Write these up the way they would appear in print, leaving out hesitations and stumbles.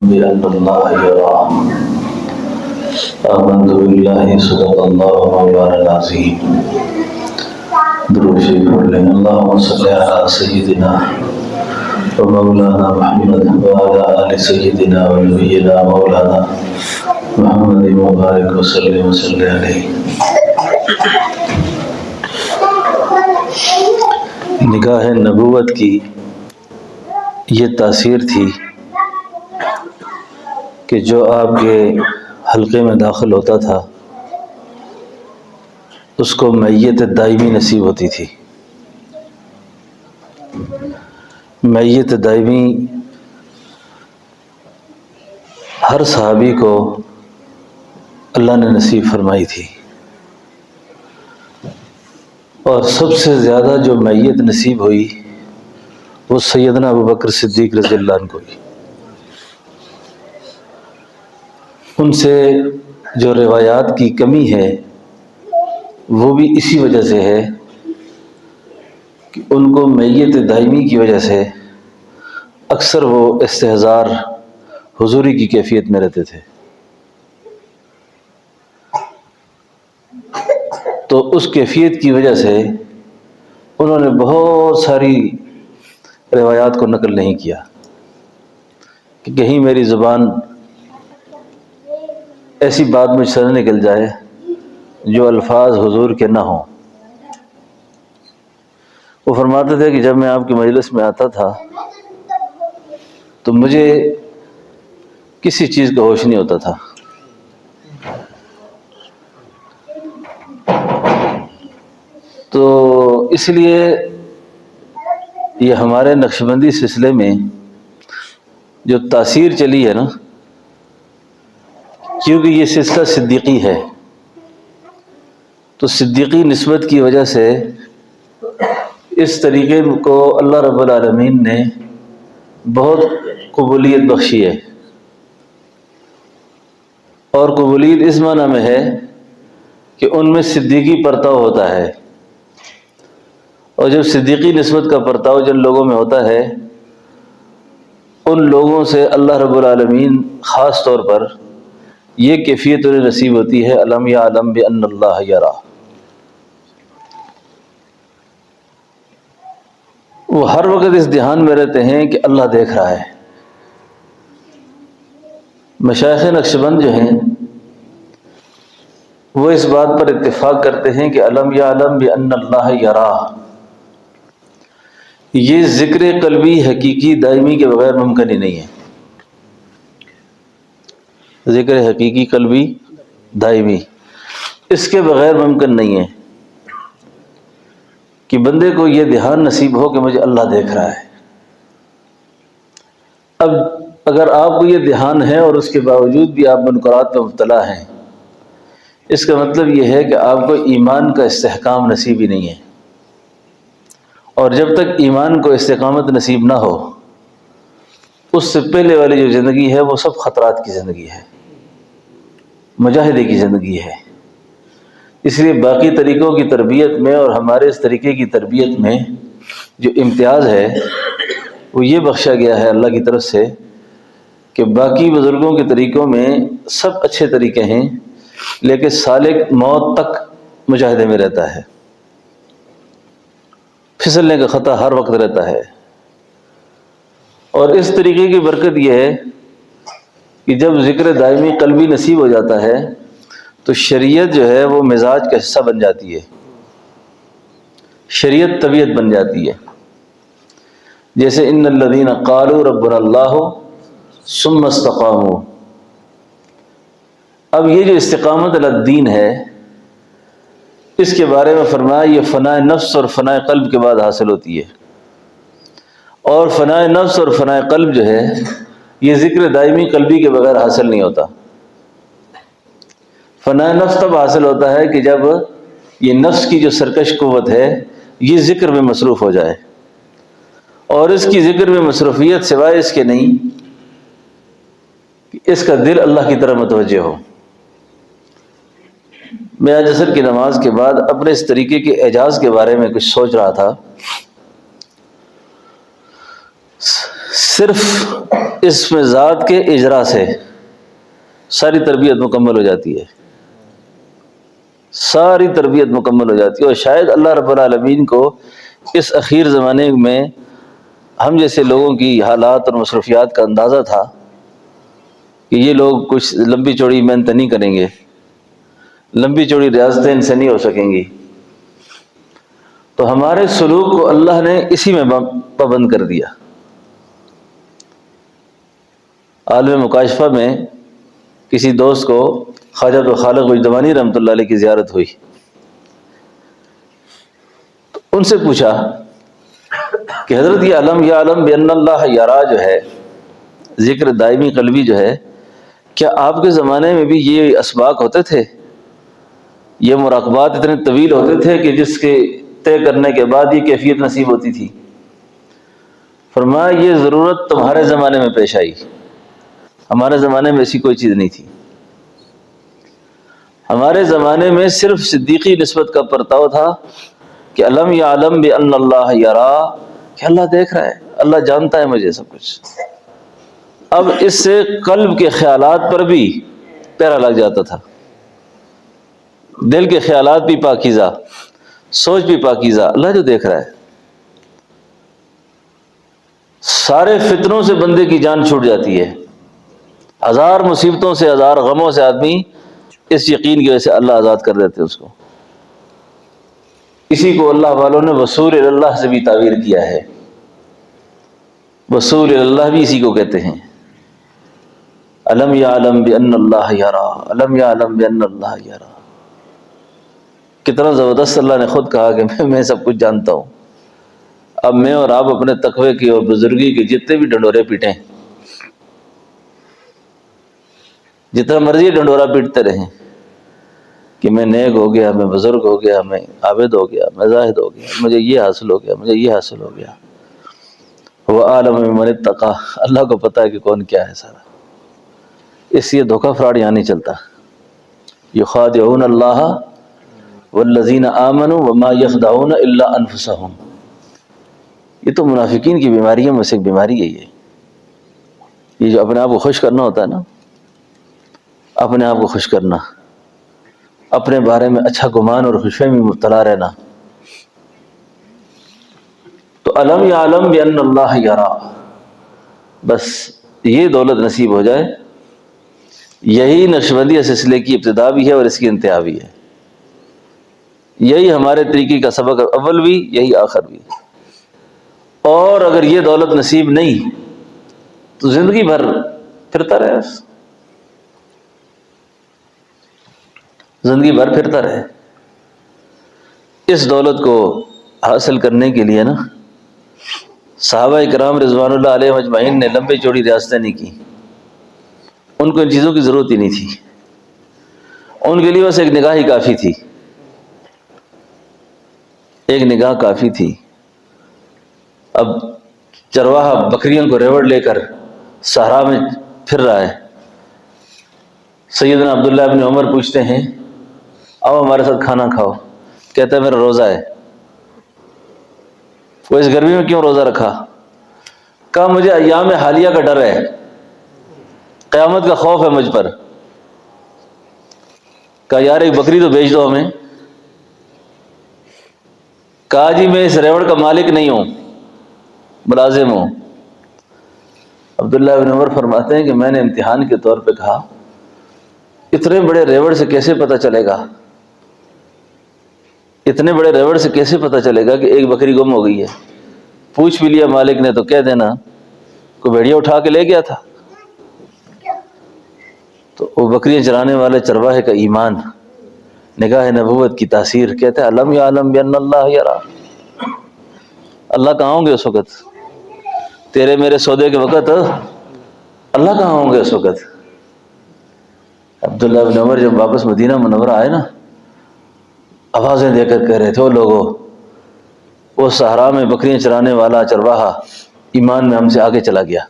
بأن الله يرى آمنت بالله صدق الله مولانا العظيم درود شریف پڑھ لیں اللهم صل على سيدنا ومولانا محمد وعلى آل سيدنا ونبينا مولانا محمد مبارک وسلم علیہ۔ نگاہ نبوت کی یہ تاثیر تھی کہ جو آپ کے حلقے میں داخل ہوتا تھا اس کو میت دائمی نصیب ہوتی تھی۔ میت دائمی ہر صحابی کو اللہ نے نصیب فرمائی تھی، اور سب سے زیادہ جو میت نصیب ہوئی وہ سیدنا ابوبکر صدیق رضی اللہ عنہ کو ہوئی۔ ان سے جو روایات کی کمی ہے وہ بھی اسی وجہ سے ہے کہ ان کو میت دائمی کی وجہ سے اکثر وہ استحضار حضوری کی کیفیت میں رہتے تھے، تو اس کیفیت کی وجہ سے انہوں نے بہت ساری روایات کو نقل نہیں کیا کہ کہیں میری زبان ایسی بات مجھ سے نہ نکل جائے جو الفاظ حضور کے نہ ہوں۔ وہ فرماتے تھے کہ جب میں آپ کی مجلس میں آتا تھا تو مجھے کسی چیز کا ہوش نہیں ہوتا تھا، تو اس لیے یہ ہمارے نقشبندی سلسلے میں جو تاثیر چلی ہے نا، کیونکہ یہ سلسلہ صدیقی ہے تو صدیقی نسبت کی وجہ سے اس طریقے کو اللہ رب العالمین نے بہت قبولیت بخشی ہے، اور قبولیت اس معنی میں ہے کہ ان میں صدیقی پرتاؤ ہوتا ہے، اور جب صدیقی نسبت کا پرتاؤ جن لوگوں میں ہوتا ہے ان لوگوں سے اللہ رب العالمین خاص طور پر یہ کیفیت انہیں نصیب ہوتی ہے الم یعلم بأن اللہ یرا۔ وہ ہر وقت اس دھیان میں رہتے ہیں کہ اللہ دیکھ رہا ہے۔ مشائخ نقشبند جو ہیں وہ اس بات پر اتفاق کرتے ہیں کہ الم یعلم بأن اللہ یرا، یہ ذکر قلبی حقیقی دائمی کے بغیر ممکن ہی نہیں ہے۔ ذکر حقیقی قلبی دائمی اس کے بغیر ممکن نہیں ہے کہ بندے کو یہ دھیان نصیب ہو کہ مجھے اللہ دیکھ رہا ہے۔ اب اگر آپ کو یہ دھیان ہے اور اس کے باوجود بھی آپ منکرات میں مبتلا ہیں، اس کا مطلب یہ ہے کہ آپ کو ایمان کا استحکام نصیب ہی نہیں ہے، اور جب تک ایمان کو استقامت نصیب نہ ہو اس سے پہلے والی جو زندگی ہے وہ سب خطرات کی زندگی ہے، مجاہدے کی زندگی ہے۔ اس لیے باقی طریقوں کی تربیت میں اور ہمارے اس طریقے کی تربیت میں جو امتیاز ہے وہ یہ بخشا گیا ہے اللہ کی طرف سے کہ باقی بزرگوں کے طریقوں میں سب اچھے طریقے ہیں، لیکن سالک موت تک مجاہدے میں رہتا ہے، پھسلنے کا خطرہ ہر وقت رہتا ہے۔ اور اس طریقے کی برکت یہ ہے کہ جب ذکر دائمی قلبی نصیب ہو جاتا ہے تو شریعت جو ہے وہ مزاج کا حصہ بن جاتی ہے، شریعت طبیعت بن جاتی ہے۔ جیسے ان الذین قالوا ربنا اللہ ثم استقاموا، اب یہ جو استقامت علی الدین ہے اس کے بارے میں فرمایا یہ فنائے نفس اور فنائے قلب کے بعد حاصل ہوتی ہے، اور فنائے نفس اور فنائے قلب جو ہے یہ ذکر دائمی قلبی کے بغیر حاصل نہیں ہوتا۔ فنائے نفس تب حاصل ہوتا ہے کہ جب یہ نفس کی جو سرکش قوت ہے یہ ذکر میں مصروف ہو جائے، اور اس کی ذکر میں مصروفیت سوائے اس کے نہیں کہ اس کا دل اللہ کی طرف متوجہ ہو۔ میں آج عصر کی نماز کے بعد اپنے اس طریقے کے اعجاز کے بارے میں کچھ سوچ رہا تھا۔ صرف اس میں ذات کے اجرا سے ساری تربیت مکمل ہو جاتی ہے، ساری تربیت مکمل ہو جاتی ہے۔ اور شاید اللہ رب العالمین کو اس اخیر زمانے میں ہم جیسے لوگوں کی حالات اور مصروفیات کا اندازہ تھا کہ یہ لوگ کچھ لمبی چوڑی محنت نہیں کریں گے، لمبی چوڑی ریاستیں ان سے نہیں ہو سکیں گی، تو ہمارے سلوک کو اللہ نے اسی میں پابند کر دیا۔ عالم مکاشفہ میں کسی دوست کو خواجہ عبد الخالق وجدوانی رحمۃ اللہ علیہ کی زیارت ہوئی، تو ان سے پوچھا کہ حضرت یہ علم یا علم بان اللہ یرا جو ہے، ذکر دائمی قلبی جو ہے، کیا آپ کے زمانے میں بھی یہ اسباق ہوتے تھے، یہ مراقبات اتنے طویل ہوتے تھے کہ جس کے طے کرنے کے بعد یہ کیفیت نصیب ہوتی تھی؟ فرمایا یہ ضرورت تمہارے زمانے میں پیش آئی، ہمارے زمانے میں ایسی کوئی چیز نہیں تھی۔ ہمارے زمانے میں صرف صدیقی نسبت کا پرتاؤ تھا کہ علم یا علم بان اللہ یرا، کہ اللہ دیکھ رہا ہے، اللہ جانتا ہے مجھے سب کچھ۔ اب اس سے قلب کے خیالات پر بھی پہرا لگ جاتا تھا، دل کے خیالات بھی پاکیزہ، سوچ بھی پاکیزہ، اللہ جو دیکھ رہا ہے۔ سارے فتنوں سے بندے کی جان چھوٹ جاتی ہے، ہزار مصیبتوں سے، ہزار غموں سے آدمی اس یقین کی وجہ سے اللہ آزاد کر دیتے اس کو۔ اسی کو اللہ والوں نے وصول اللہ سے بھی تعبیر کیا ہے، وصول اللہ بھی اسی کو کہتے ہیں۔ علم یعلم بان اللہ یرا، علم یعلم بان اللہ یرا، کتنا زبردست اللہ نے خود کہا کہ میں سب کچھ جانتا ہوں۔ اب میں اور آپ اپنے تقوی کی اور بزرگی کے جتنے بھی ڈنڈورے پیٹیں، جتنا مرضی ڈنڈورا پیٹتے رہیں کہ میں نیک ہو گیا، میں بزرگ ہو گیا، میں عابد ہو گیا، میں زاہد ہو گیا، مجھے یہ حاصل ہو گیا، مجھے یہ حاصل ہو گیا، وہ عالم من اتقی، اللہ کو پتہ ہے کہ کون کیا ہے سارا۔ اس لیے دھوکہ فراڈ یہاں نہیں چلتا۔ یخادعون اللہ والذین آمنوا وما یخدعون الا انفسهم، یہ تو منافقین کی بیماریوں میں سے ایک بیماری ہے۔ یہ جو اپنے آپ کو خوش کرنا ہوتا ہے نا، اپنے آپ کو خوش کرنا، اپنے بارے میں اچھا گمان اور خوشی میں مبتلا رہنا۔ تو علم یعلم بان اللہ یرا، بس یہ دولت نصیب ہو جائے، یہی نقشبندی سلسلے کی ابتدا بھی ہے اور اس کی انتہا بھی ہے۔ یہی ہمارے طریقے کا سبق اول بھی، یہی آخر بھی۔ اور اگر یہ دولت نصیب نہیں تو زندگی بھر پھرتا رہے، زندگی بھر پھرتا رہے۔ اس دولت کو حاصل کرنے کے لیے نا صحابہ کرام رضوان اللہ علیہ اجمعین نے لمبی چوڑی ریاستیں نہیں کی، ان کو ان چیزوں کی ضرورت ہی نہیں تھی، ان کے لیے بس ایک نگاہ ہی کافی تھی، ایک نگاہ کافی تھی۔ اب چرواہا بکریوں کو ریوڑ لے کر صحرا میں پھر رہا ہے، سیدنا عبداللہ ابن عمر پوچھتے ہیں آؤ ہمارے ساتھ کھانا کھاؤ، کہتا ہے میرا روزہ ہے۔ وہ اس گرمی میں کیوں روزہ رکھا؟ کہا مجھے ایام حالیہ کا ڈر ہے، قیامت کا خوف ہے مجھ پر۔ کہا یار ایک بکری تو بیچ دو ہمیں۔ کہا جی میں اس ریوڑ کا مالک نہیں ہوں، ملازم ہوں۔ عبداللہ بن عمر فرماتے ہیں کہ میں نے امتحان کے طور پہ کہا اتنے بڑے ریوڑ سے کیسے پتہ چلے گا، اتنے بڑے ریوڑ سے کیسے پتہ چلے گا کہ ایک بکری گم ہو گئی ہے؟ پوچھ بھی لیا مالک نے تو کہہ دینا کوئی بھیڑیا اٹھا کے لے گیا تھا۔ تو وہ بکریاں چرانے والے چرواہے کا ایمان، نگاہ نبوت کی تاثیر، کہتا ہے علم یعلم بان اللہ یرا، اللہ کہاں ہوں گے اس وقت؟ تیرے میرے سودے کے وقت اللہ کہاں ہوں گے اس وقت؟ عبداللہ بن عمر جب واپس مدینہ منورہ آئے نا، آوازیں دے کر کہہ رہے تھے وہ لوگوں، وہ صحرا میں بکریاں چرانے والا چرواہا ایمان میں ہم سے آگے چلا گیا،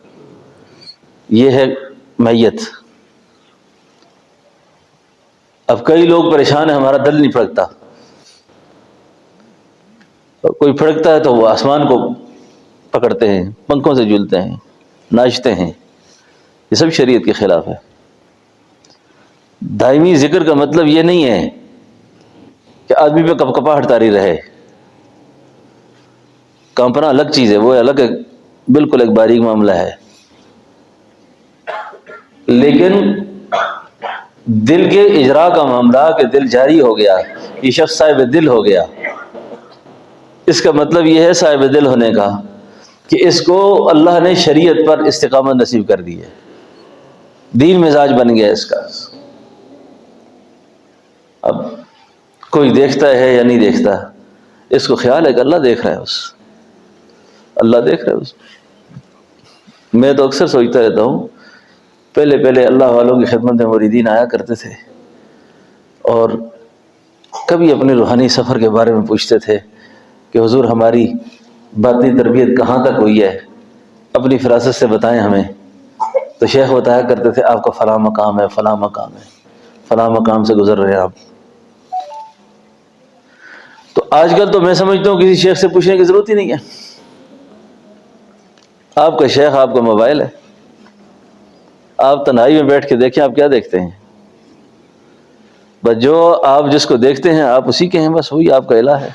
یہ ہے میت۔ اب کئی لوگ پریشان ہیں، ہمارا دل نہیں پھڑکتا، کوئی پھڑکتا ہے تو وہ آسمان کو پکڑتے ہیں، پنکھوں سے جھولتے ہیں، ناچتے ہیں، یہ سب شریعت کے خلاف ہے۔ دائمی ذکر کا مطلب یہ نہیں ہے کہ آدمی پہ کپ کپاہٹ طاری رہے، کانپنا الگ چیز ہے، وہ الگ ایک بالکل ایک باریک معاملہ ہے، لیکن دل کے اجرا کا معاملہ کہ دل جاری ہو گیا، یہ شخص صاحب دل ہو گیا، اس کا مطلب یہ ہے صاحب دل ہونے کا کہ اس کو اللہ نے شریعت پر استقامت نصیب کر دی ہے، دین مزاج بن گیا اس کا۔ اب کوئی دیکھتا ہے یا نہیں دیکھتا، اس کو خیال ہے کہ اللہ دیکھ رہا ہے، اللہ دیکھ رہا ہے اس۔ میں تو اکثر سوچتا رہتا ہوں، پہلے اللہ والوں کی خدمت میں مریدین آیا کرتے تھے اور کبھی اپنے روحانی سفر کے بارے میں پوچھتے تھے کہ حضور ہماری باطنی تربیت کہاں تک ہوئی ہے، اپنی فراست سے بتائیں ہمیں۔ تو شیخ بتایا کرتے تھے آپ کا فلاں مقام ہے، فلاں مقام ہے، فلاں مقام سے گزر رہے ہیں آپ۔ تو آج کل تو میں سمجھتا ہوں کسی شیخ سے پوچھنے کی ضرورت ہی نہیں ہے، آپ کا شیخ آپ کا موبائل ہے، آپ تنہائی میں بیٹھ کے دیکھیں آپ کیا دیکھتے ہیں، بس جو آپ جس کو دیکھتے ہیں آپ اسی کے ہیں، بس وہی آپ کا الہ ہے۔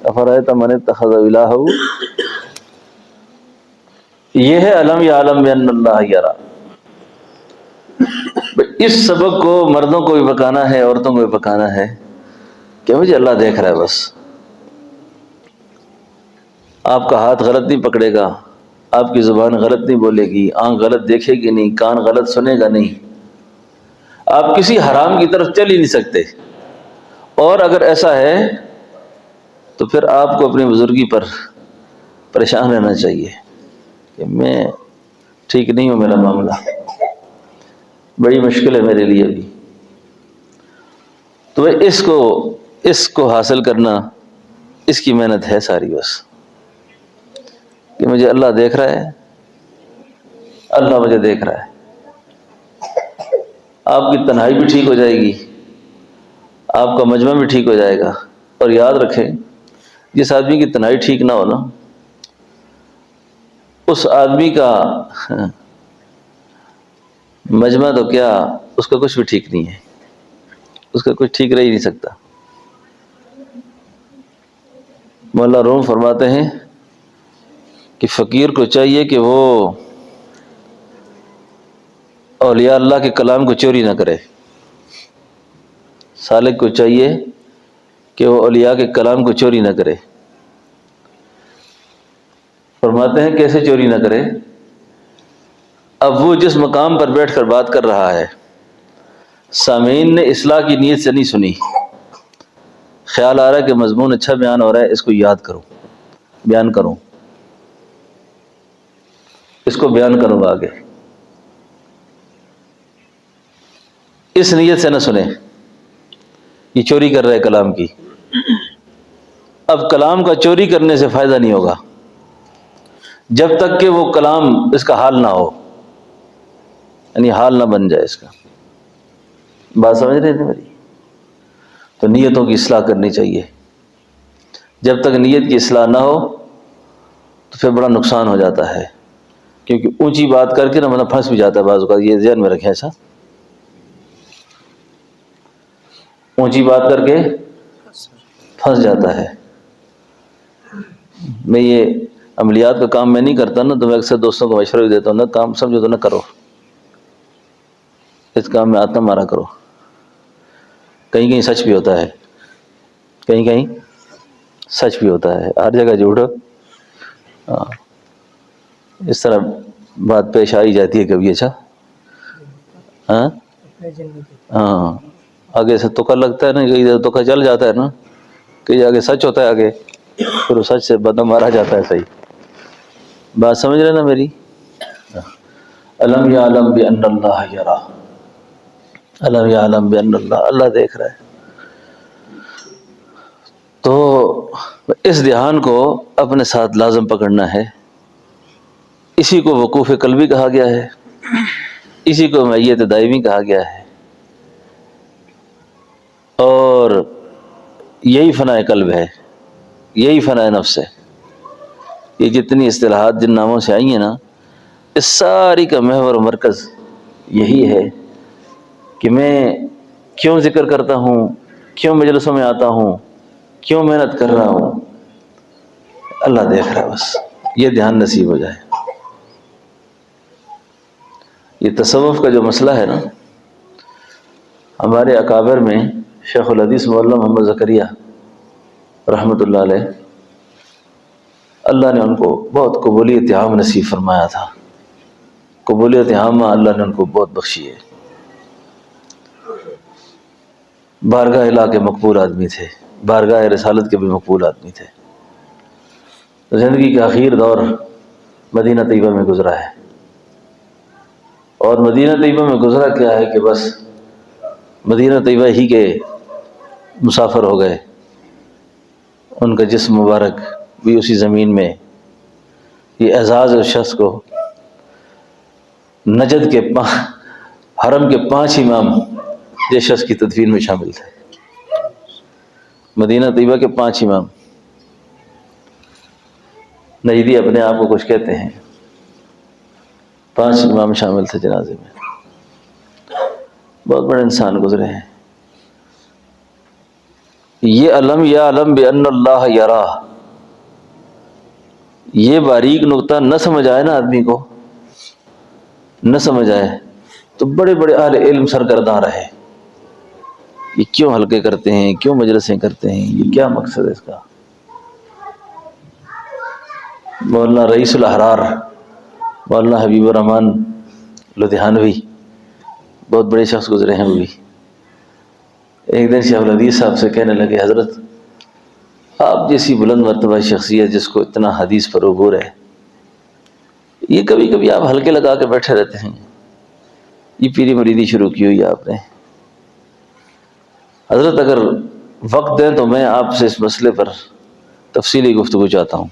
افرأیت من اتخذ الہہ، یہ ہے الم یعلم بان اللہ یری۔ اس سبق کو مردوں کو بھی پکانا ہے، عورتوں کو بھی پکانا ہے کہ مجھے اللہ دیکھ رہا ہے بس۔ آپ کا ہاتھ غلط نہیں پکڑے گا، آپ کی زبان غلط نہیں بولے گی، آنکھ غلط دیکھے گی نہیں، کان غلط سنے گا نہیں، آپ کسی حرام کی طرف چل ہی نہیں سکتے۔ اور اگر ایسا ہے تو پھر آپ کو اپنی بزرگی پر پریشان رہنا چاہیے کہ میں ٹھیک نہیں ہوں، میرا معاملہ بڑی مشکل ہے میرے لیے بھی۔ تو اس کو حاصل کرنا، اس کی محنت ہے ساری، بس کہ مجھے اللہ دیکھ رہا ہے، اللہ مجھے دیکھ رہا ہے۔ آپ کی تنہائی بھی ٹھیک ہو جائے گی، آپ کا مجمع بھی ٹھیک ہو جائے گا۔ اور یاد رکھیں، جس آدمی کی تنہائی ٹھیک نہ ہو نا، اس آدمی کا مجمع تو کیا، اس کا کچھ بھی ٹھیک نہیں ہے، اس کا کچھ ٹھیک رہ ہی نہیں سکتا۔ مولا روم فرماتے ہیں کہ فقیر کو چاہیے کہ وہ اولیاء اللہ کے کلام کو چوری نہ کرے، سالک کو چاہیے کہ وہ اولیاء کے کلام کو چوری نہ کرے۔ فرماتے ہیں کیسے چوری نہ کرے؟ اب وہ جس مقام پر بیٹھ کر بات کر رہا ہے، سامعین نے اصلاح کی نیت سے نہیں سنی، خیال آ رہا ہے کہ مضمون اچھا بیان ہو رہا ہے، اس کو یاد کروں، بیان کروں، اس کو بیان کروں آگے، اس نیت سے نہ سنیں، یہ چوری کر رہے کلام کی۔ اب کلام کا چوری کرنے سے فائدہ نہیں ہوگا جب تک کہ وہ کلام اس کا حال نہ ہو، یعنی حال نہ بن جائے اس کا۔ بات سمجھ رہے تھے میری؟ تو نیتوں کی اصلاح کرنی چاہیے، جب تک نیت کی اصلاح نہ ہو تو پھر بڑا نقصان ہو جاتا ہے، کیونکہ اونچی بات کر کے نہ بندہ پھنس بھی جاتا ہے بعض اوقات، یہ ذہن میں رکھیں ایسا، اونچی بات کر کے پھنس جاتا ہے۔ میں یہ عملیات کا کام میں نہیں کرتا نا، تو میں اکثر دوستوں کو مشورہ بھی دیتا ہوں، نہ کام سمجھو تو نہ کرو، اس کام میں آتما مارا کرو، کہیں کہیں سچ بھی ہوتا ہے، کہیں کہیں سچ بھی ہوتا ہے، ہر جگہ جھوٹ۔ ہاں، اس طرح بات پیش آئی جاتی ہے کبھی، اچھا ہاں ہاں، آگے سے تکا لگتا ہے نا، کہیں تکا چل جاتا ہے نا، کہیں آگے سچ ہوتا ہے، آگے پھر اس سچ سے بدہ مارا جاتا ہے۔ صحیح بات سمجھ رہے نا میری؟ الم یعلم بان اللہ یری، الم یعلم بان اللہ، اللہ دیکھ رہا ہے۔ تو اس دھیان کو اپنے ساتھ لازم پکڑنا ہے، اسی کو وقوف قلبی کہا گیا ہے، اسی کو معیت دائمی کہا گیا ہے، اور یہی فنائے قلب ہے، یہی فنائے نفس ہے۔ یہ جتنی اصطلاحات جن ناموں سے آئی ہیں نا، اس ساری کا محور و مرکز یہی ہے کہ میں کیوں ذکر کرتا ہوں، کیوں مجلسوں میں آتا ہوں، کیوں محنت کر رہا ہوں، اللہ دیکھ رہا ہے، بس یہ دھیان نصیب ہو جائے۔ یہ تصوف کا جو مسئلہ ہے نا، ہمارے اکابر میں شیخ الحدیث مولانا محمد زکریا رحمۃ اللہ علیہ، اللہ نے ان کو بہت قبولیت عام نصیب فرمایا تھا، قبولیت عامہ اللہ نے ان کو بہت بخشی ہے۔ بارگاہ الہ کے مقبول آدمی تھے، بارگاہ رسالت کے بھی مقبول آدمی تھے۔ زندگی کا آخر دور مدینہ طیبہ میں گزرا ہے، اور مدینہ طیبہ میں گزرا کیا ہے کہ بس مدینہ طیبہ ہی کے مسافر ہو گئے، ان کا جسم مبارک بھی اسی زمین میں۔ یہ اعزاز اس شخص کو نجد کے حرم کے 5 امام جس شخص کی تدفین میں شامل تھے، مدینہ طیبہ کے 5 امام۔ نجدی اپنے آپ کو کچھ کہتے ہیں، 5 امام شامل تھے جنازے میں، بہت بڑے انسان گزرے ہیں۔ یہ علم یا علم بان اللہ یرا، یہ باریک نقطہ نہ سمجھ آئے نا آدمی کو، نہ سمجھ آئے تو بڑے بڑے اہل علم سرگرداں رہے، یہ کیوں حلقے کرتے ہیں، کیوں مجلسیں کرتے ہیں، یہ کیا مقصد ہے اس کا۔ مولانا رئیس الاحرار مولانا حبیب الرحمن لدھیانوی بہت بڑے شخص گزرے ہیں وہ بھی۔ ایک دن شیخ الحدیث صاحب سے کہنے لگے، حضرت آپ جیسی بلند مرتبہ شخصیت جس کو اتنا حدیث پر عبور ہے، یہ کبھی کبھی آپ ہلکے لگا کے بیٹھے رہتے ہیں، یہ پیری مریدی شروع کی ہوئی ہے آپ نے۔ حضرت اگر وقت دیں تو میں آپ سے اس مسئلے پر تفصیلی گفتگو چاہتا ہوں،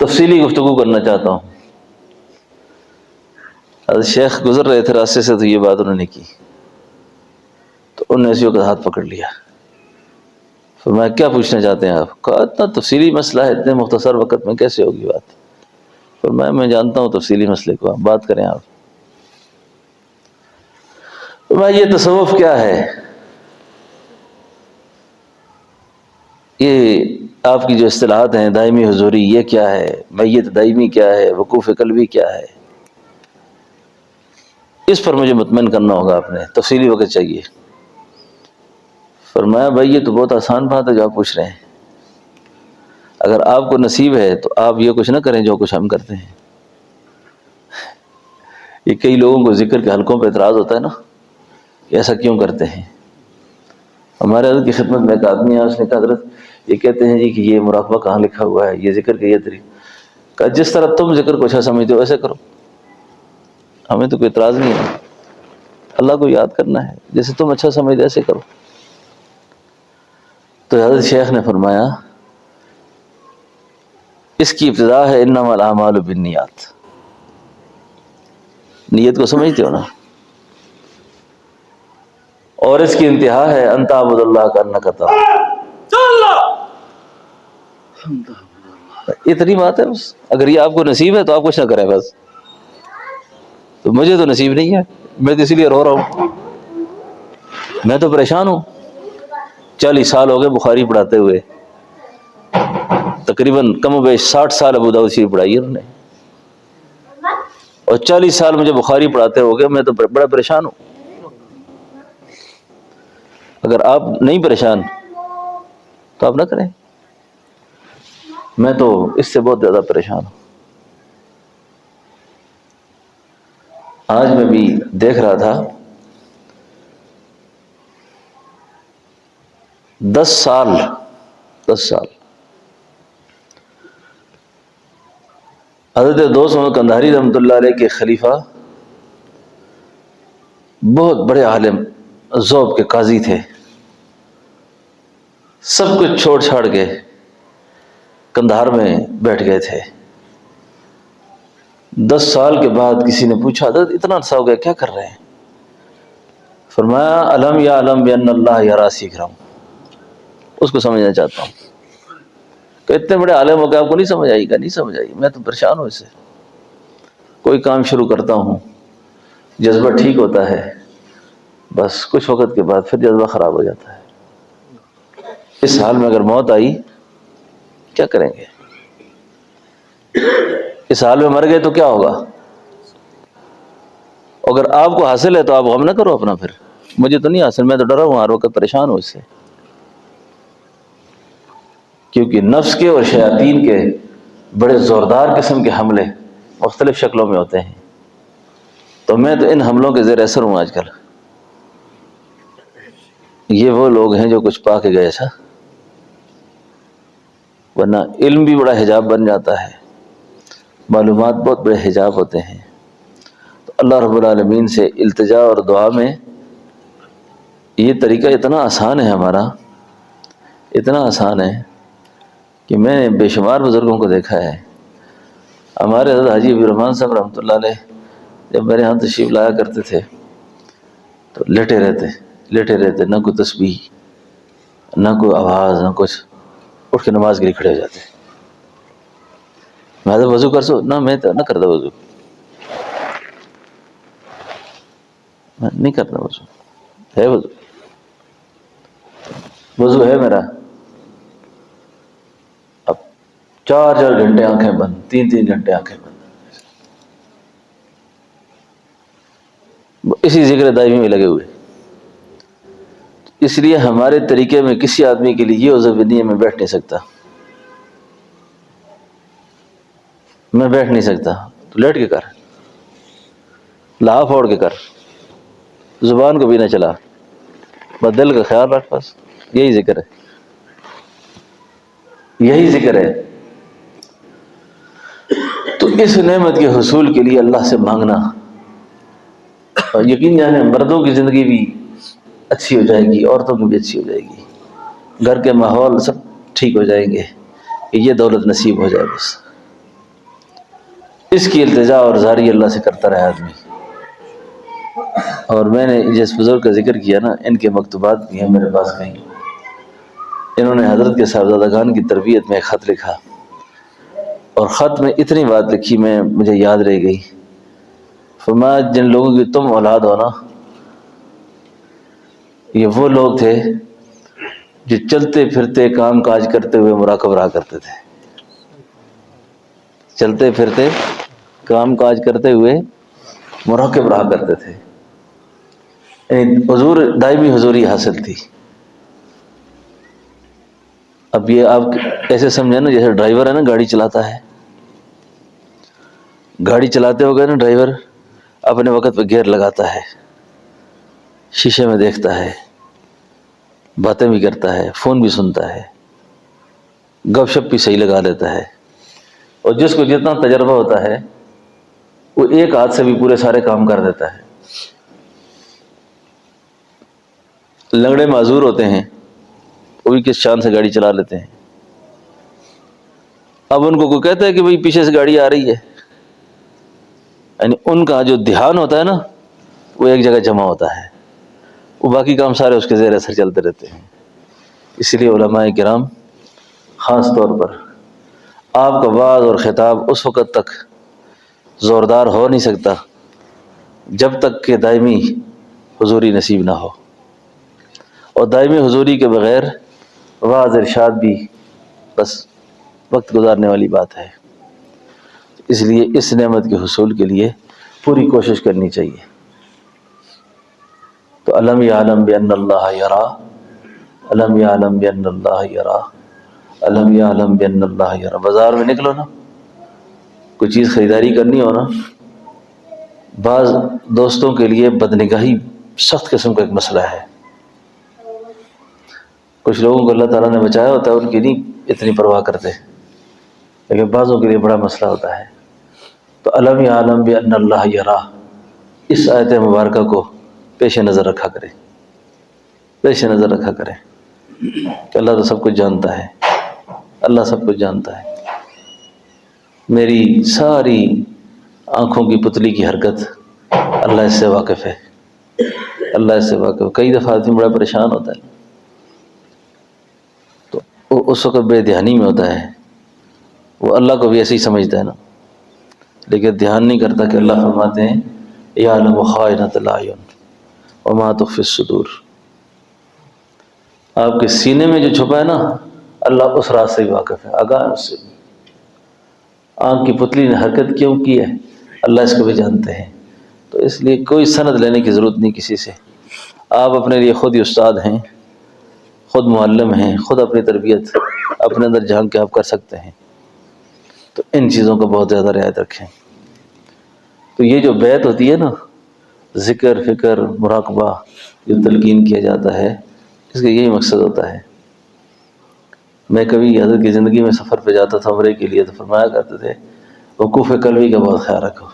تفصیلی گفتگو کرنا چاہتا ہوں۔ حضرت شیخ گزر رہے تھے راستے سے تو یہ بات انہوں نے کی، تو انہوں نے اسی وقت ہاتھ پکڑ لیا، فرمایا کیا پوچھنا چاہتے ہیں آپ؟ کہا اتنا تفصیلی مسئلہ ہے، اتنے مختصر وقت میں کیسے ہوگی بات؟ فرمایا میں جانتا ہوں تفصیلی مسئلے کو، آپ بات کریں آپ۔ فرمایا یہ تصوف کیا ہے، یہ آپ کی جو اصطلاحات ہیں، دائمی حضوری یہ کیا ہے، میت دائمی کیا ہے، وقوف قلبی کیا ہے، اس پر مجھے مطمئن کرنا ہوگا، آپ نے تفصیلی وقت چاہیے۔ فرمایا بھائی یہ تو بہت آسان بات ہے جو آپ پوچھ رہے ہیں، اگر آپ کو نصیب ہے تو آپ یہ کچھ نہ کریں جو کچھ ہم کرتے ہیں۔ یہ کئی لوگوں کو ذکر کے حلقوں پہ اعتراض ہوتا ہے نا، ایسا کیوں کرتے ہیں۔ ہمارے حضرت کی خدمت میں ایک آدمی ہے، اس نے کہا حضرت یہ کہتے ہیں جی کہ یہ مراقبہ کہاں لکھا ہوا ہے، یہ ذکر کا یہ طریقہ، کہا جس طرح تم ذکر کو اچھا سمجھتے ہو ویسے کرو، ہمیں تو کوئی اعتراض نہیں ہے، اللہ کو یاد کرنا ہے، جیسے تم اچھا سمجھتے ایسے کرو۔ تو حضرت شیخ نے فرمایا اس کی ابتدا ہے انما الاعمال بالنیات، نیت کو سمجھتے ہو نا، اور اس کی انتہا ہے ان تعبد اللہ کانک تراہ، اتنی بات ہے بس۔ اگر یہ آپ کو نصیب ہے تو آپ کچھ نہ کریں بس، تو مجھے تو نصیب نہیں ہے، میں تو اسی لیے رو رہا ہوں، میں تو پریشان ہوں۔ 40 سال ہو گئے بخاری پڑھاتے ہوئے، تقریباً کم و بیش 60 سال ابو داؤد شریف پڑھائی ہے انہوں نے، اور 40 سال مجھے بخاری پڑھاتے ہو گئے، میں تو بڑا پریشان ہوں۔ اگر آپ نہیں پریشان تو آپ نہ کریں، میں تو اس سے بہت زیادہ پریشان ہوں۔ آج میں بھی دیکھ رہا تھا 10 سال حضرت دوست محمد قندھاری رحمۃ اللہ علیہ کے خلیفہ بہت بڑے عالم ذوب کے قاضی تھے، سب کچھ چھوڑ چھاڑ کے قندھار میں بیٹھ گئے تھے۔ 10 سال کے بعد کسی نے پوچھا حضرت اتنا عرصہ ہو گیا کیا کر رہے ہیں؟ فرمایا علم یا علم بان اللہ یرا سیکھ رہا ہوں، اس کو سمجھنا چاہتا ہوں۔ کہ اتنے بڑے عالم ہو کہ آپ کو نہیں سمجھ آئی گا؟ نہیں سمجھ آئی، میں تو پریشان ہوں اس سے۔ کوئی کام شروع کرتا ہوں، جذبہ ٹھیک ہوتا ہے، بس کچھ وقت کے بعد پھر جذبہ خراب ہو جاتا ہے۔ اس حال میں اگر موت آئی کیا کریں گے؟ اس حال میں مر گئے تو کیا ہوگا؟ اگر آپ کو حاصل ہے تو آپ غم نہ کرو اپنا، پھر مجھے تو نہیں حاصل، میں تو ڈرا ہوں، ہر وقت پریشان ہوں اس سے، کیونکہ نفس کے اور شیاطین کے بڑے زوردار قسم کے حملے مختلف شکلوں میں ہوتے ہیں، تو میں تو ان حملوں کے زیر اثر ہوں آج کل۔ یہ وہ لوگ ہیں جو کچھ پا کے گئے تھا، ورنہ علم بھی بڑا حجاب بن جاتا ہے، معلومات بہت بڑے حجاب ہوتے ہیں۔ تو اللہ رب العالمین سے التجا اور دعا میں یہ طریقہ اتنا آسان ہے ہمارا، اتنا آسان ہے کہ میں نے بے شمار بزرگوں کو دیکھا ہے۔ ہمارے حضرت حاجی عبد الرحمن صاحب رحمۃ اللہ علیہ جب میرے ہاں تشریف لایا کرتے تھے تو لیٹے رہتے، نہ کوئی تسبیح، نہ کوئی آواز، نہ کچھ، اٹھ کے نماز کے لیے کھڑے ہو جاتے۔ میں تو وضو کر سو نہ، میں تو نہ کرتا وضو، میں نہیں کرتا وضو، ہے وضو ہے میرا۔ اب 4 گھنٹے آنکھیں بند، 3 گھنٹے آنکھیں بند، اسی ذکر دائمی میں لگے ہوئے۔ اس لیے ہمارے طریقے میں کسی آدمی کے لیے یہ عذر بھی نہیں ہے میں بیٹھ نہیں سکتا، میں بیٹھ نہیں سکتا، تو لیٹ کے کر، لاف پھوڑ کے کر، زبان کو بھی نہ چلا، بس دل کا خیال رکھ، بس یہی ذکر ہے، یہی ذکر ہے۔ تو اس نعمت کے حصول کے لیے اللہ سے مانگنا، اور یقین جانے مردوں کی زندگی بھی اچھی ہو جائے گی، عورتوں کی بھی اچھی ہو جائے گی، گھر کے ماحول سب ٹھیک ہو جائیں گے، کہ یہ دولت نصیب ہو جائے، بس اس کی التجا اور زاری اللہ سے کرتا رہے آدمی۔ اور میں نے جس بزرگ کا ذکر کیا نا، ان کے مکتوبات بھی ہیں میرے پاس کہیں، انہوں نے حضرت کے صاحبزادگان کی تربیت میں ایک خط لکھا، اور خط میں اتنی بات لکھی مجھے یاد رہ گئی۔ فرمایا جن لوگوں کی تم اولاد ہو نا، یہ وہ لوگ تھے جو چلتے پھرتے کام کاج کرتے ہوئے مراقب رہا کرتے تھے، چلتے پھرتے کام کاج کرتے ہوئے مراقب رہا کرتے تھے، حضور دائمی حضوری حاصل تھی۔ اب یہ آپ ایسے سمجھیں نا، جیسے ڈرائیور ہے نا، گاڑی چلاتا ہے، گاڑی چلاتے ہو گئے نا، ڈرائیور اپنے وقت پہ گیئر لگاتا ہے، شیشے میں دیکھتا ہے، باتیں بھی کرتا ہے، فون بھی سنتا ہے، گپ شپ بھی صحیح لگا لیتا ہے، اور جس کو جتنا تجربہ ہوتا ہے وہ ایک ہاتھ سے بھی پورے سارے کام کر دیتا ہے۔ لنگڑے معذور ہوتے ہیں، وہ بھی کس شان سے گاڑی چلا لیتے ہیں۔ اب ان کو کوئی کہتا ہے کہ بھئی پیچھے سے گاڑی آ رہی ہے، یعنی ان کا جو دھیان ہوتا ہے نا، وہ ایک جگہ جمع ہوتا ہے، وہ باقی کام سارے اس کے زیر اثر چلتے رہتے ہیں۔ اس لیے علماء کرام خاص طور پر آپ کا وعظ اور خطاب اس وقت تک زوردار ہو نہیں سکتا جب تک کہ دائمی حضوری نصیب نہ ہو، اور دائمی حضوری کے بغیر وعظ ارشاد بھی بس وقت گزارنے والی بات ہے۔ اس لیے اس نعمت کے حصول کے لیے پوری کوشش کرنی چاہیے۔ تو الم یعلم بان اللہ یرا، الم یعلم بان اللہ یرا، الم یعلم بان اللہ یرا۔ بازار میں نکلو نا، کوئی چیز خریداری کرنی ہو نا، بعض دوستوں کے لیے بدنگاہی سخت قسم کا ایک مسئلہ ہے، کچھ لوگوں کو اللہ تعالیٰ نے بچایا ہوتا ہے، ان کی نہیں اتنی پرواہ کرتے، لیکن بعضوں کے لیے بڑا مسئلہ ہوتا ہے۔ تو الم یعلم بان اللہ یرا، اس آیت مبارکہ کو پیش نظر رکھا کرے، پیش نظر رکھا کرے کہ اللہ تو سب کچھ جانتا ہے، اللہ سب کچھ جانتا ہے۔ میری ساری آنکھوں کی پتلی کی حرکت اللہ اس سے واقف ہے، اللہ اس سے واقف۔ کئی دفعہ آدمی بڑا پریشان ہوتا ہے تو وہ اس وقت بے دھیانی میں ہوتا ہے، وہ اللہ کو بھی ایسے ہی سمجھتا ہے نا، لیکن دھیان نہیں کرتا کہ اللہ فرماتے ہیں یعلم خائنۃ الاعین وما تخفی الصدور، آپ کے سینے میں جو چھپا ہے نا اللہ اس راز سے بھی واقف ہے، آگاہ ہے اس سے بھی۔ آنکھ کی پتلی نے حرکت کیوں کی ہے اللہ اس کو بھی جانتے ہیں، تو اس لیے کوئی سند لینے کی ضرورت نہیں کسی سے، آپ اپنے لیے خود ہی استاد ہیں، خود معلم ہیں، خود اپنی تربیت اپنے اندر جھانک کے آپ کر سکتے ہیں، تو ان چیزوں کا بہت زیادہ رعایت رکھیں۔ تو یہ جو بیعت ہوتی ہے نا، ذکر فکر مراقبہ جو تلقین کیا جاتا ہے، اس کا یہی مقصد ہوتا ہے۔ میں کبھی حضرت کی زندگی میں سفر پہ جاتا تھا عمرے کے لیے، تو فرمایا کرتے تھے وقوف قلبی کا بہت خیال رکھو،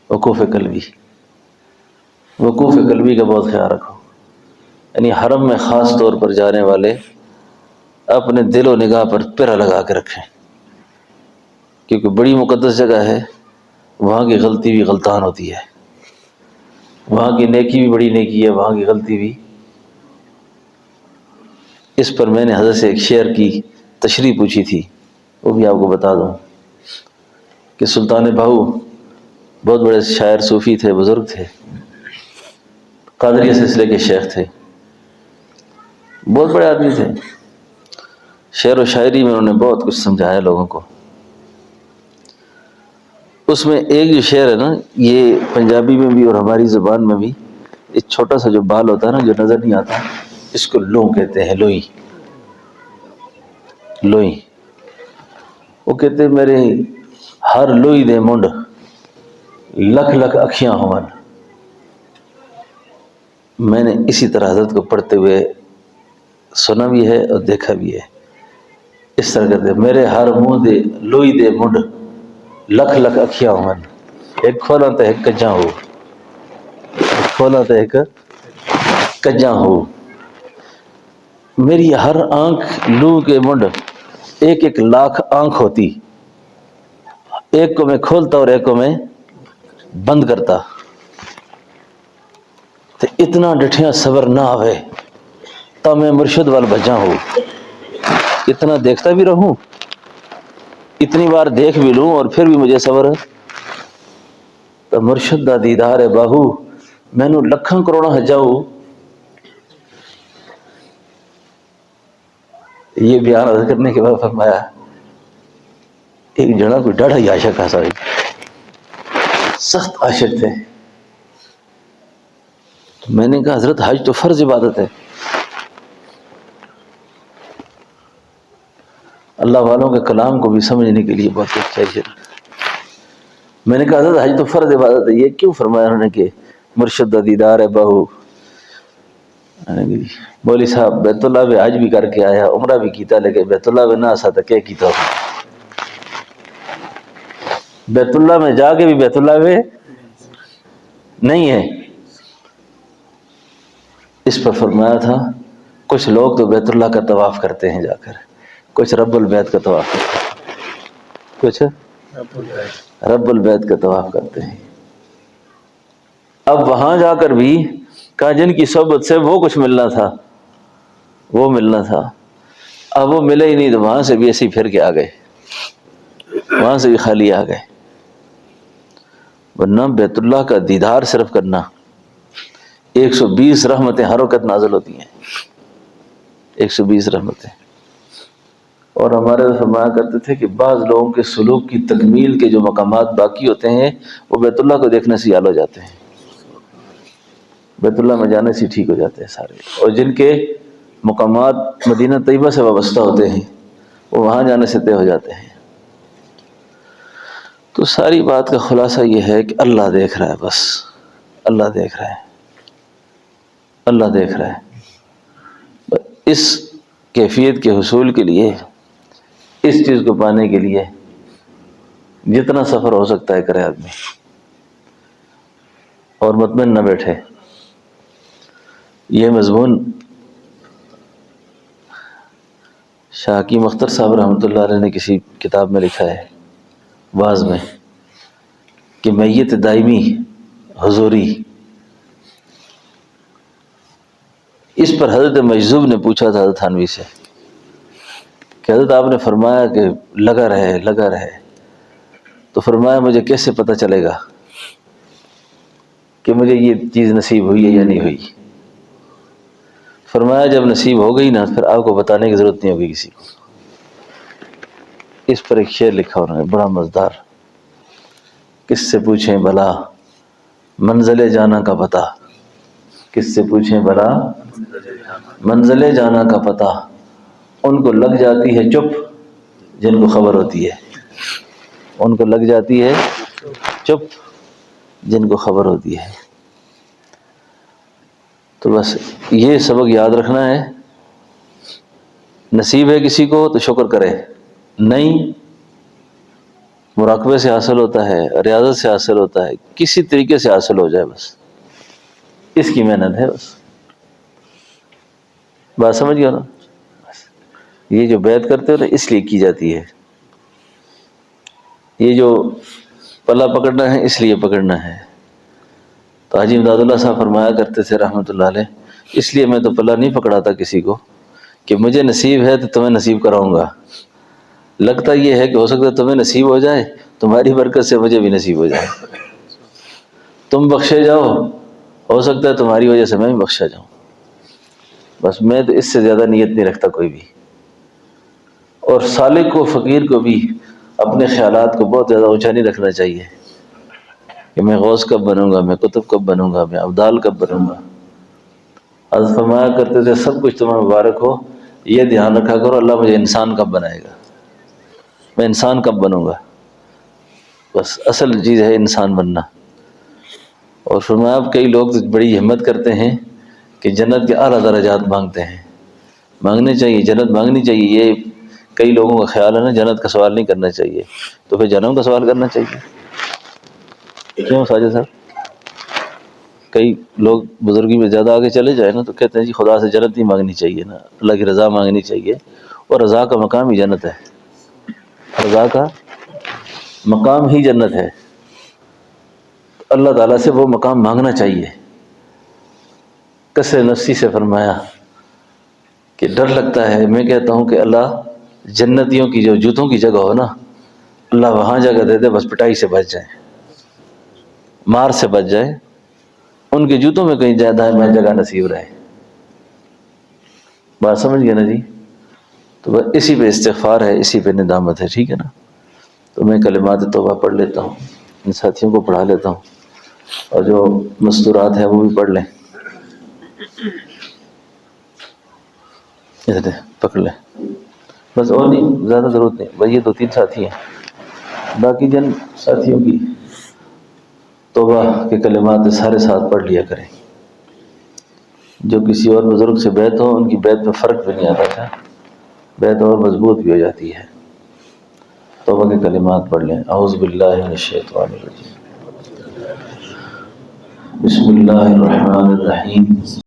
وقوف قلبی، وقوف قلبی کا بہت خیال رکھو، یعنی حرم میں خاص طور پر جانے والے اپنے دل و نگاہ پر پرہ لگا کے رکھیں، کیونکہ بڑی مقدس جگہ ہے، وہاں کی غلطی بھی غلطان ہوتی ہے، وہاں کی نیکی بھی بڑی نیکی ہے، وہاں کی غلطی بھی۔ اس پر میں نے حضرت سے ایک شعر کی تشریح پوچھی تھی، وہ بھی آپ کو بتا دوں کہ سلطان بہو بہت بڑے شاعر صوفی تھے، بزرگ تھے، قادریہ سلسلے کے شیخ تھے، بہت بڑے آدمی تھے، شعر و شاعری میں انہوں نے بہت کچھ سمجھایا لوگوں کو۔ اس میں ایک جو شعر ہے نا، یہ پنجابی میں بھی اور ہماری زبان میں بھی، ایک چھوٹا سا جو بال ہوتا ہے نا جو نظر نہیں آتا، اس کو لوں کہتے ہیں، لوئی، لوئی۔ وہ کہتے ہیں میرے ہر لوئی دے منڈ لکھ لکھ اکھیاں ہون۔ میں نے اسی طرح حضرت کو پڑھتے ہوئے سنا بھی ہے اور دیکھا بھی ہے، اس طرح کہتے ہیں میرے ہر منہ دے لوئی دے منڈ لکھ لکھ اکھیاں ہون، ایک کھولا تو ایک کجاں ہو، کھولا تو ایک کجاں ہو۔ میری ہر آنکھ لو کے منڈ ایک ایک لاکھ آنکھ ہوتی، ایک کو میں کھولتا اور ایک کو میں بند کرتا، تو اتنا ڈٹھیاں صبر نہ آوے تو میں مرشد وال بجا ہوں، اتنا دیکھتا بھی رہوں، اتنی بار دیکھ بھی لوں اور پھر بھی مجھے صبر تو مرشد دا دیدار ہے باہو میں نو لکھاں کروڑا ہجاؤ۔ یہ بیان عرض کرنے کے بعد فرمایا ایک جنا کوئی ڈاڑھا ہی عاشق ہے، ساری سخت عاشق تھے، تو میں نے کہا حضرت حج تو فرض عبادت ہے، اللہ والوں کے کلام کو بھی سمجھنے کے لیے بہت کچھ چاہیے۔ میں نے کہا حضرت حج تو فرض عبادت ہے، یہ کیوں فرمایا انہوں نے کہ مرشد دا دیدار ہے بہو؟ مولوی صاحب بیت اللہ میں حج بھی کر کے آیا، عمرہ بھی کیتا، لیکن بیت اللہ میں نہ آسا تھا کیا کیتا ہو؟ بیت اللہ میں جا کے بھی بیت اللہ میں نہیں ہے۔ اس پر فرمایا تھا کچھ لوگ تو بیت اللہ کا طواف کرتے ہیں جا کر، کچھ رب البیت کا طواف کرتے ہیں، کچھ رب البیت کا طواف کرتے ہیں۔ اب وہاں جا کر بھی کہا جن کی صحبت سے وہ کچھ ملنا تھا وہ ملنا تھا، اب وہ ملے ہی نہیں، تو وہاں سے بھی ایسے ہی پھر کے آ گئے، وہاں سے بھی خالی آ گئے۔ ورنہ بیت اللہ کا دیدار صرف کرنا، 120 رحمتیں ہر وقت نازل ہوتی ہیں، 120 رحمتیں۔ اور ہمارے فرمایا کرتے تھے کہ بعض لوگوں کے سلوک کی تکمیل کے جو مقامات باقی ہوتے ہیں وہ بیت اللہ کو دیکھنے سے حال ہو جاتے ہیں، بیت اللہ میں جانے سے ٹھیک ہو جاتے ہیں سارے، اور جن کے مقامات مدینہ طیبہ سے وابستہ ہوتے ہیں وہ وہاں جانے سے طے ہو جاتے ہیں۔ تو ساری بات کا خلاصہ یہ ہے کہ اللہ دیکھ رہا ہے، بس اللہ دیکھ رہا ہے، اللہ دیکھ رہا ہے۔ اس کیفیت کے حصول کے لیے، اس چیز کو پانے کے لیے جتنا سفر ہو سکتا ہے کرے آدمی، اور مطمئن نہ بیٹھے۔ یہ مضمون شاہ حکیم اختر صاحب رحمۃ اللہ علیہ نے کسی کتاب میں لکھا ہے، واعظ میں، کہ میت دائمی حضوری۔ اس پر حضرت مجذوب نے پوچھا تھا حضرت تھانوی سے کہ حضرت آپ نے فرمایا کہ لگا رہے، تو فرمایا مجھے کیسے پتہ چلے گا کہ مجھے یہ چیز نصیب ہوئی ہے یا نہیں ہوئی؟ فرمایا جب نصیب ہو گئی نا پھر آپ کو بتانے کی ضرورت نہیں ہوگی کسی کو۔ اس پر ایک شعر لکھا انہوں نے بڑا مزدار، کس سے پوچھیں بھلا منزل جانا کا پتہ، کس سے پوچھیں بھلا منزل جانا کا پتہ، ان کو لگ جاتی ہے چپ جن کو خبر ہوتی ہے، ان کو لگ جاتی ہے چپ جن کو خبر ہوتی ہے۔ تو بس یہ سبق یاد رکھنا ہے، نصیب ہے کسی کو تو شکر کرے، نہیں مراقبے سے حاصل ہوتا ہے، ریاضت سے حاصل ہوتا ہے، کسی طریقے سے حاصل ہو جائے، بس اس کی محنت ہے، بس بات سمجھ گیا نا؟ یہ جو بیعت کرتے ہو نا اس لیے کی جاتی ہے، یہ جو پلہ پکڑنا ہے اس لیے پکڑنا ہے۔ تو حاجی امداد اللہ صاحب فرمایا کرتے تھے رحمۃ اللہ علیہ، اس لیے میں تو پلہ نہیں پکڑاتا کسی کو کہ مجھے نصیب ہے تو تمہیں نصیب کراؤں گا، لگتا یہ ہے کہ ہو سکتا ہے تمہیں نصیب ہو جائے، تمہاری برکت سے مجھے بھی نصیب ہو جائے، تم بخشے جاؤ، ہو سکتا ہے تمہاری وجہ سے میں بھی بخشا جاؤں، بس میں تو اس سے زیادہ نیت نہیں رکھتا کوئی بھی۔ اور سالک کو فقیر کو بھی اپنے خیالات کو بہت زیادہ اونچا نہیں رکھنا چاہیے کہ میں غوث کب بنوں گا، میں قطب کب بنوں گا، میں ابدال کب بنوں گا۔ حضرت فرمایا کرتے تھے سب کچھ تمہیں مبارک ہو، یہ دھیان رکھا کرو اللہ مجھے انسان کب بنائے گا، میں انسان کب بنوں گا، بس اصل چیز ہے انسان بننا۔ اور فرمایا اب کئی لوگ بڑی ہمت کرتے ہیں کہ جنت کے اعلیٰ درجات مانگتے ہیں، مانگنے چاہیے، جنت مانگنی چاہیے، یہ کئی لوگوں کا خیال ہے نا جنت کا سوال نہیں کرنا چاہیے، تو پھر جنم کا سوال کرنا چاہیے، کیوں ساجد صاحب؟ کئی لوگ بزرگی میں زیادہ آگے چلے جائیں نا تو کہتے ہیں جی خدا سے جنت نہیں مانگنی چاہیے نا، اللہ کی رضا مانگنی چاہیے، اور رضا کا مقام ہی جنت ہے، رضا کا مقام ہی جنت ہے، اللہ تعالیٰ سے وہ مقام مانگنا چاہیے۔ کسر نفسی سے فرمایا کہ ڈر لگتا ہے، میں کہتا ہوں کہ اللہ جنتیوں کی جو جوتوں کی جگہ ہو نا، اللہ وہاں جگہ دے دے، بس پٹائی سے بچ جائیں، مار سے بچ جائیں، ان کے جوتوں میں کہیں زیادہ میں جگہ نصیب رہے۔ بات سمجھ گئے نا جی؟ تو بس اسی پہ استغفار ہے، اسی پہ ندامت ہے، ٹھیک ہے نا؟ تو میں کلمات توبہ پڑھ لیتا ہوں، ان ساتھیوں کو پڑھا لیتا ہوں، اور جو مستورات ہیں وہ بھی پڑھ لیں، ادھر پکڑ لیں، بس اور نہیں زیادہ ضرورت نہیں، بس یہ 2-3 ساتھی ہیں، باقی جن ساتھیوں کی توبہ کے کلمات سارے ساتھ پڑھ لیا کریں، جو کسی اور بزرگ سے بیعت ہو ان کی بیعت میں فرق بھی نہیں آتا تھا، بیعت اور مضبوط بھی ہو جاتی ہے۔ توبہ کے کلمات پڑھ لیں، اعوذ باللہ من الشیطان الرجیم، بسم اللہ الرحمن الرحیم۔